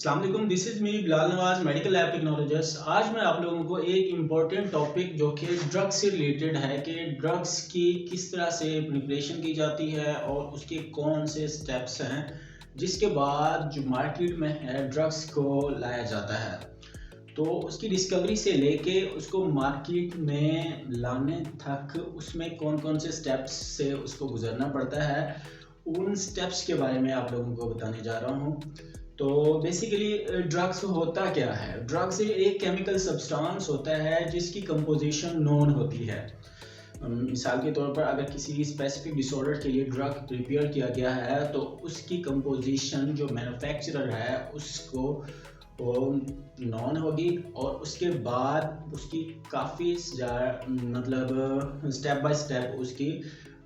अस्सलाम वालेकुम, this is me Bilal Nawaz, medical lab technologist. आज मैं आप लोगों को एक इम्पॉर्टेंट टॉपिक जो कि ड्रग्स से रिलेटेड है कि ड्रग्स की किस तरह से प्रिपरेशन की जाती है और उसके कौन से स्टेप्स हैं जिसके बाद जो मार्केट में है ड्रग्स को लाया जाता है। तो उसकी डिस्कवरी से लेके उसको मार्केट में लाने तक उसमें कौन कौन से स्टेप्स से उसको गुजरना पड़ता है, उन स्टेप्स के बारे में आप लोगों को बताने जा रहा हूँ। तो बेसिकली ड्रग्स होता क्या है? ड्रग्स एक केमिकल सब्सटेंस होता है जिसकी कंपोजिशन नोन होती है। मिसाल के तौर पर अगर किसी स्पेसिफिक डिसऑर्डर के लिए ड्रग प्रिपेयर किया गया है तो उसकी कंपोजिशन जो मैन्युफैक्चरर है उसको नॉन होगी और उसके बाद उसकी काफ़ी मतलब स्टेप बाय स्टेप उसकी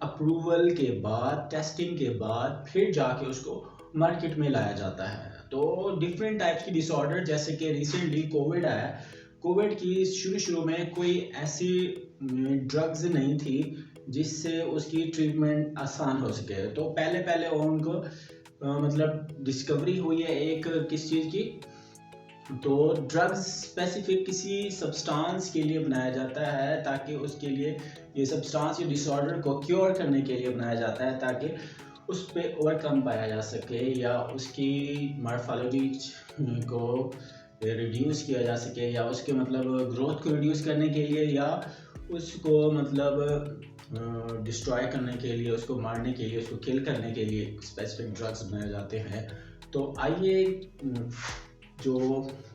अप्रूवल के बाद, टेस्टिंग के बाद फिर जाके उसको मार्केट में लाया जाता है। तो डिफरेंट टाइप्स की डिसऑर्डर, जैसे कि रिसेंटली कोविड आया, कोविड की शुरू में कोई ऐसी ड्रग्स नहीं थी जिससे उसकी ट्रीटमेंट आसान हो सके। तो पहले उनको मतलब डिस्कवरी हुई है एक किस चीज़ की, तो ड्रग्स स्पेसिफिक किसी सब्सटेंस के लिए बनाया जाता है ताकि उसके लिए ये सब्सटेंस या डिसऑर्डर को क्योर करने के लिए बनाया जाता है ताकि उस पर ओवरकम पाया जा सके या उसकी मॉर्फोलॉजी को रिड्यूस किया जा सके या उसके मतलब ग्रोथ को रिड्यूस करने के लिए या उसको मतलब डिस्ट्रॉय करने के लिए, उसको मारने के लिए, उसको किल करने के लिए स्पेसिफिक ड्रग्स बनाए जाते हैं। तो आइए जो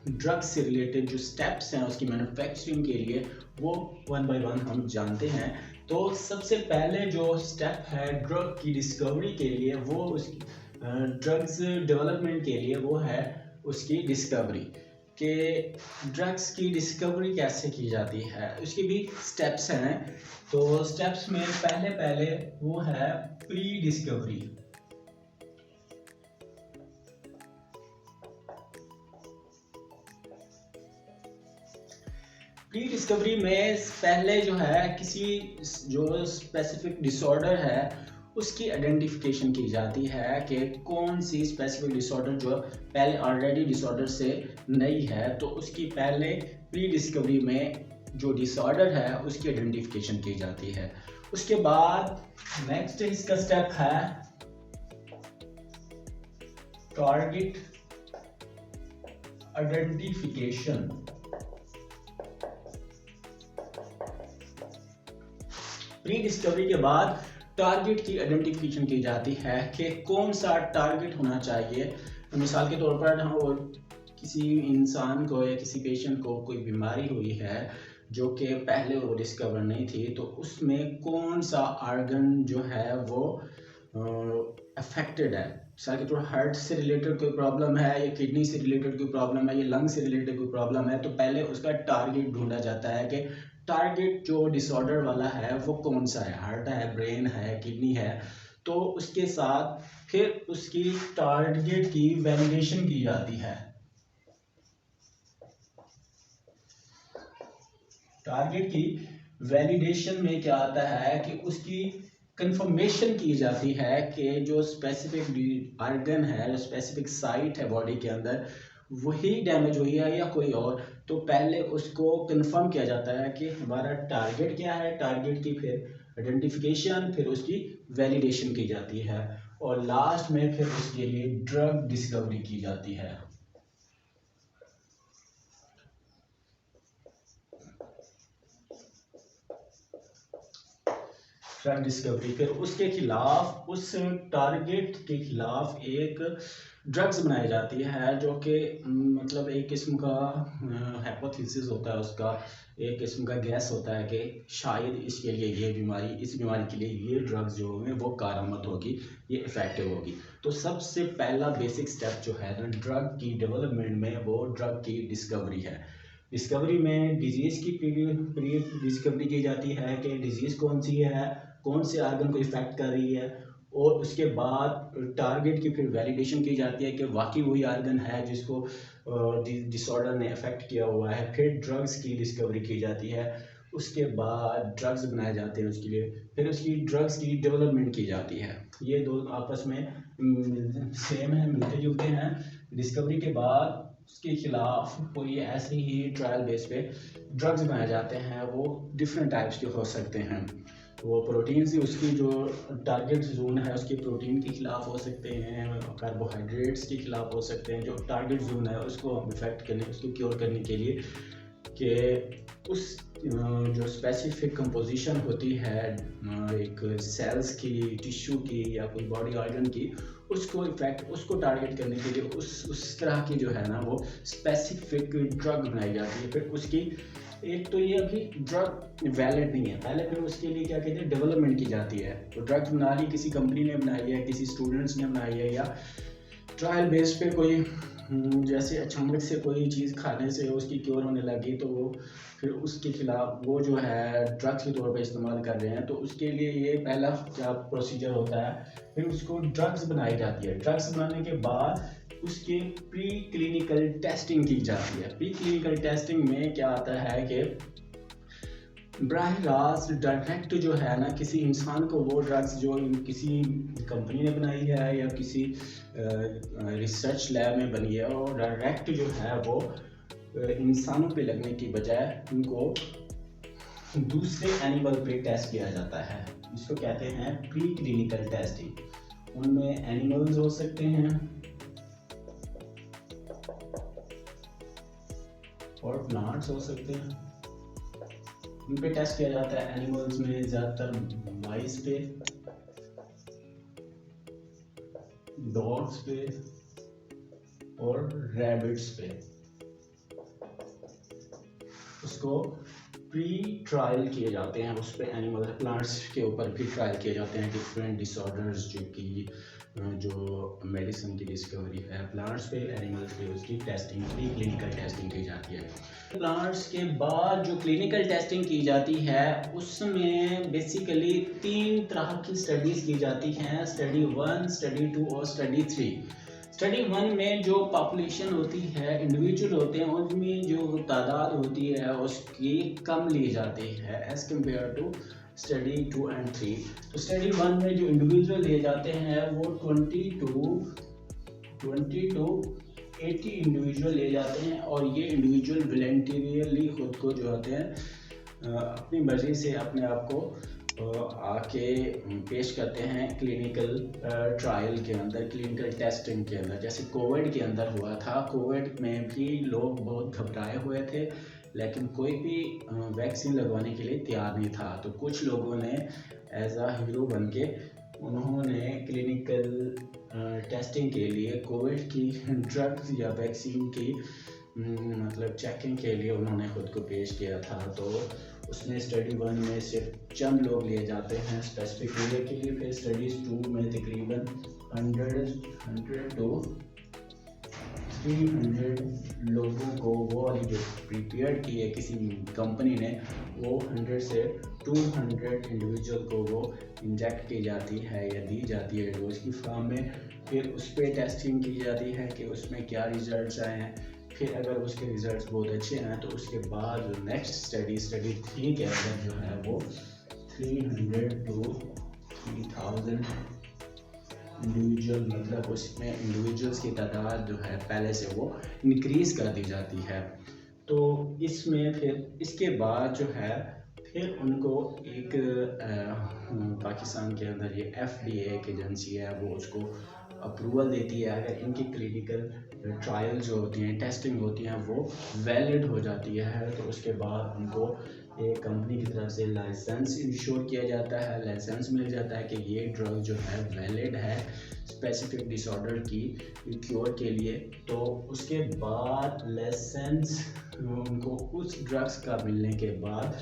ड्रग्स से रिलेटेड जो स्टेप्स हैं उसकी मैन्युफैक्चरिंग के लिए वो वन बाय वन हम जानते हैं। तो सबसे पहले जो स्टेप है ड्रग की डिस्कवरी के लिए, वो उसकी ड्रग्स डेवलपमेंट के लिए वो है उसकी डिस्कवरी कि ड्रग्स की डिस्कवरी कैसे की जाती है। उसके भी स्टेप्स हैं। तो स्टेप्स में पहले वो है प्री डिस्कवरी। प्री डिस्कवरी में पहले जो है किसी जो स्पेसिफिक डिसऑर्डर है उसकी आइडेंटिफिकेशन की जाती है कि कौन सी स्पेसिफिक डिसऑर्डर जो पहले ऑलरेडी डिसऑर्डर से नई है, तो उसकी पहले प्री डिस्कवरी में जो डिसऑर्डर है उसकी आइडेंटिफिकेशन की जाती है। उसके बाद नेक्स्ट इसका स्टेप है टारगेट आइडेंटिफिकेशन। प्री डिस्कवरी के बाद टारगेट की आइडेंटिफिकेशन की जाती है कि कौन सा टारगेट होना चाहिए। मिसाल के तौर पर किसी इंसान को या किसी पेशेंट को कोई बीमारी हुई है जो कि पहले वो डिस्कवर नहीं थी, तो उसमें कौन सा ऑर्गन जो है वो अफेक्टेड है। मिसाल के तौर पर हार्ट से रिलेटेड कोई प्रॉब्लम है या किडनी से रिलेटेड कोई प्रॉब्लम है या लंग से रिलेटेड कोई प्रॉब्लम है, तो पहले उसका टारगेट ढूंढा जाता है कि टारगेट जो डिसऑर्डर वाला है वो कौन सा है, हार्ट है, ब्रेन है, किडनी है। तो उसके साथ फिर उसकी टारगेट की वैलिडेशन की जाती है। टारगेट की वैलिडेशन में क्या आता है कि उसकी कंफर्मेशन की जाती है कि जो स्पेसिफिक ऑर्गन है, जो स्पेसिफिक साइट है बॉडी के अंदर, वही डैमेज हुई है या कोई और। तो पहले उसको कंफर्म किया जाता है कि हमारा टारगेट क्या है, टारगेट की फिर आइडेंटिफिकेशन, फिर उसकी वैलिडेशन की जाती है और लास्ट में फिर उसके लिए ड्रग डिस्कवरी की जाती है। ड्रग डिस्कवरी, फिर उसके खिलाफ, उस टारगेट के खिलाफ एक ड्रग्स बनाई जाती है जो कि मतलब एक किस्म का हाइपोथेसिस होता है, उसका एक किस्म का गैस होता है कि शायद इसके लिए ये बीमारी, इस बीमारी के लिए ये ड्रग्स जो होंगे वो कारआमद होगी, ये इफेक्टिव होगी। तो सबसे पहला बेसिक स्टेप जो है ना ड्रग की डेवलपमेंट में, वो ड्रग की डिस्कवरी है। डिस्कवरी में डिजीज़ की प्री डिस्कवरी की जाती है कि डिजीज़ कौन सी है, कौन से आर्गन को इफेक्ट कर रही है, और उसके बाद टारगेट की फिर वैलिडेशन की जाती है कि वाकई वही आर्गन है जिसको डिसऑर्डर ने अफेक्ट किया हुआ है। फिर ड्रग्स की डिस्कवरी की जाती है, उसके बाद ड्रग्स बनाए जाते हैं उसके लिए, फिर उसकी ड्रग्स की डेवलपमेंट की जाती है। ये दो आपस में सेम है, मिलते जुलते हैं, डिस्कवरी के बाद उसके खिलाफ कोई ऐसे ही ट्रायल बेस पे ड्रग्स बनाए जाते हैं। वो डिफरेंट टाइप्स के हो सकते हैं। वो प्रोटीन से उसकी जो टारगेट जोन है उसके प्रोटीन के खिलाफ हो सकते हैं, कार्बोहाइड्रेट्स के खिलाफ हो सकते हैं। जो टारगेट जोन है उसको इफेक्ट करने, उसको क्योर करने के लिए कि उस जो स्पेसिफिक कंपोजिशन होती है एक सेल्स की, टिश्यू की या कोई बॉडी ऑर्गन की, उसको टारगेट करने के लिए उस तरह की जो है ना वो स्पेसिफिक ड्रग बनाई जाती है। फिर उसकी एक तो ये अभी ड्रग वैलिड नहीं है, पहले फिर उसके लिए क्या कहते हैं डेवलपमेंट की जाती है। तो ड्रग्स बना ली, किसी कंपनी ने बनाई है, किसी स्टूडेंट्स ने बनाई है, या ट्रायल बेस पे कोई जैसे अचानक से कोई चीज़ खाने से उसकी क्योर होने लगी तो वो फिर उसके खिलाफ वो जो है ड्रग्स के तौर पे इस्तेमाल कर रहे हैं। तो उसके लिए ये पहला क्या प्रोसीजर होता है, फिर उसको ड्रग्स बनाई जाती है। ड्रग्स बनाने के बाद उसके प्री क्लिनिकल टेस्टिंग की जाती है। प्री क्लिनिकल टेस्टिंग में क्या आता है कि बराह रास्त डायरेक्ट जो है ना किसी इंसान को वो ड्रग्स जो किसी कंपनी ने बनाई है या किसी रिसर्च लैब में बनी है और डायरेक्ट जो है वो इंसानों पे लगने की बजाय उनको दूसरे एनिमल पे टेस्ट किया जाता है। इसको कहते हैं प्री क्लिनिकल टेस्टिंग। उनमें एनिमल्स हो सकते हैं और प्लांट्स हो सकते हैं। उन पे टेस्ट किया जाता है। एनिमल्स में ज़्यादातर माइस पे, डॉग्स पे और रैबिट्स पे। उसको प्री ट्रायल किए जाते हैं, उस पे एनिमल प्लांट्स के ऊपर भी ट्रायल किए जाते हैं। डिफरेंट डिसऑर्डर्स जो मेडिसिन की डिस्कवरी है प्लांट्स पे, एनिमल्स पे उसकी टेस्टिंग, प्री क्लिनिकल टेस्टिंग की जाती है। प्लांट्स के बाद जो क्लिनिकल टेस्टिंग की जाती है उसमें बेसिकली 3 तरह की स्टडीज़ की जाती हैं, स्टडी 1, स्टडी 2 और स्टडी 3। स्टडी 1 में जो पॉपुलेशन होती है, इंडिविजुअल होते हैं, उनमें जो तादाद होती है उसकी कम ली जाती है as compare to study 2 and 3। तो स्टडी 1 में जो इंडिविजुअल लिए जाते हैं वो 20 to 80 इंडिविजुअल ले जाते हैं और ये इंडिविजुअल वॉलंटियरली खुद को जो होते हैं अपनी मर्जी से अपने आप को आके पेश करते हैं क्लिनिकल ट्रायल के अंदर, क्लिनिकल टेस्टिंग के अंदर। जैसे कोविड के अंदर हुआ था, कोविड में भी लोग बहुत घबराए हुए थे लेकिन कोई भी वैक्सीन लगवाने के लिए तैयार नहीं था। तो कुछ लोगों ने एज अ हीरो बन के उन्होंने क्लिनिकल टेस्टिंग के लिए कोविड की ड्रग्स या वैक्सीन की मतलब चेकिंग के लिए उन्होंने खुद को पेश किया था। तो उसमें स्टडी 1 में सिर्फ चंद लोग लिए जाते हैं स्पेसिफिक एरिया के लिए। फिर स्टडीज़ 2 में तकरीबन 100 to 300 लोगों को वो वाली जो प्रिपेयर की है किसी कंपनी ने, वो 100 से 200 इंडिविजुअल को वो इंजेक्ट की जाती है या दी जाती है डोज की फॉर्म में। फिर उस पर टेस्टिंग की जाती है कि उसमें क्या रिजल्ट्स आए हैं। फिर अगर उसके रिजल्ट्स बहुत अच्छे हैं तो उसके बाद जो नेक्स्ट स्टडी 3 के अंदर जो है वो 300 to 3000 इंडिविजुअल, मतलब उसमें इंडिविजुअल्स की तादाद जो है पहले से वो इंक्रीज़ कर दी जाती है। तो इसमें फिर इसके बाद जो है फिर उनको एक पाकिस्तान के अंदर ये FDA एक एजेंसी है वो उसको अप्रूवल देती है। अगर इनकी क्लिनिकल ट्रायल जो होती हैं, टेस्टिंग होती हैं वो वैलिड हो जाती है तो उसके बाद उनको एक कंपनी की तरफ से लाइसेंस इंश्योर किया जाता है, लाइसेंस मिल जाता है कि ये ड्रग जो है वैलिड है स्पेसिफिक डिसऑर्डर की क्योर के लिए। तो उसके बाद लाइसेंस उनको उस ड्रग्स का मिलने के बाद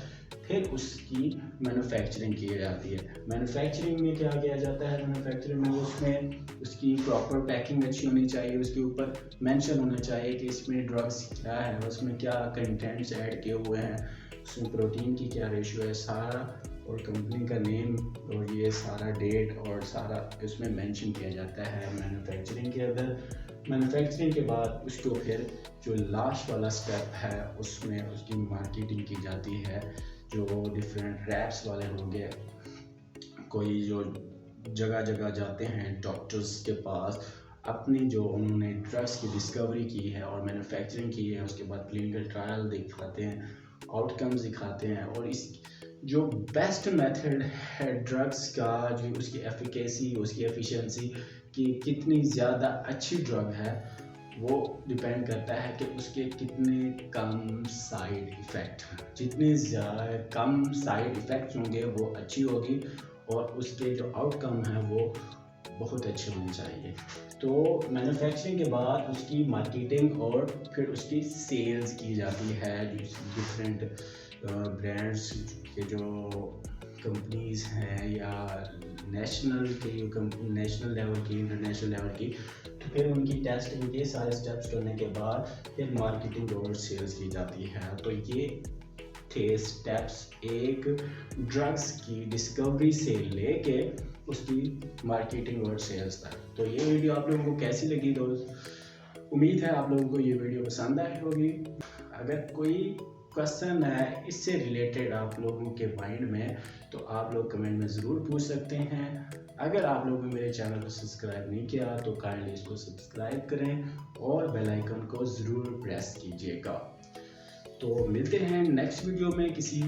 फिर उसकी मैन्युफैक्चरिंग की जाती है। मैन्युफैक्चरिंग में क्या किया जाता है, मैन्युफैक्चरिंग में उसमें उसकी प्रॉपर पैकिंग अच्छी होनी चाहिए, उसके ऊपर मेंशन होना चाहिए कि इसमें ड्रग्स क्या है, उसमें क्या कंटेंट्स ऐड किए हुए हैं, उसमें प्रोटीन की क्या रेशियो है, सारा और कंपनी का नेम और ये सारा डेट और सारा इसमें मेंशन किया जाता है मैन्युफैक्चरिंग के अंदर। मैन्युफैक्चरिंग के बाद उसको फिर जो लास्ट वाला स्टेप है उसमें उसकी मार्केटिंग की जाती है। जो डिफरेंट रैप्स वाले होंगे, कोई जो जगह जगह जाते हैं डॉक्टर्स के पास अपनी जो उन्होंने ड्रग्स की डिस्कवरी की है और मैन्युफैक्चरिंग की है, उसके बाद क्लिनिकल ट्रायल दिखाते हैं, आउटकम्स दिखाते हैं, और इस जो बेस्ट मेथड है ड्रग्स का, जो उसकी एफिकेसी, उसकी एफिशिएंसी कि कितनी ज़्यादा अच्छी ड्रग है, वो डिपेंड करता है कि उसके कितने कम साइड इफ़ेक्ट हैं। जितने ज़्यादा कम साइड इफ़ेक्ट्स होंगे वो अच्छी होगी, और उसके जो आउटकम हैं वो बहुत अच्छे होने चाहिए। तो मैन्युफैक्चरिंग के बाद उसकी मार्केटिंग और फिर उसकी सेल्स की जाती है। डिफरेंट ब्रांड्स के जो कंपनीज़ हैं या नेशनल लेवल की, इंटरनेशनल लेवल की, तो फिर उनकी टेस्टिंग के सारे स्टेप्स करने के बाद फिर मार्केटिंग और सेल्स की जाती है। तो ये थे स्टेप्स एक ड्रग्स की डिस्कवरी से लेके उसकी मार्केटिंग और सेल्स तक। तो ये वीडियो आप लोगों को कैसी लगी दोस्त? उम्मीद है आप लोगों को ये वीडियो पसंद आई होगी। अगर कोई क्वेश्चन है इससे रिलेटेड आप लोगों के माइंड में, तो आप लोग कमेंट में ज़रूर पूछ सकते हैं। अगर आप लोगों ने मेरे चैनल को सब्सक्राइब नहीं किया तो काइंडली इसको सब्सक्राइब करें और बेल आइकन को ज़रूर प्रेस कीजिएगा। तो मिलते हैं नेक्स्ट वीडियो में किसी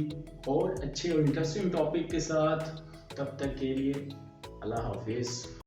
और अच्छे और इंटरेस्टिंग टॉपिक के साथ। तब तक के लिए अल्लाह हाफिज़।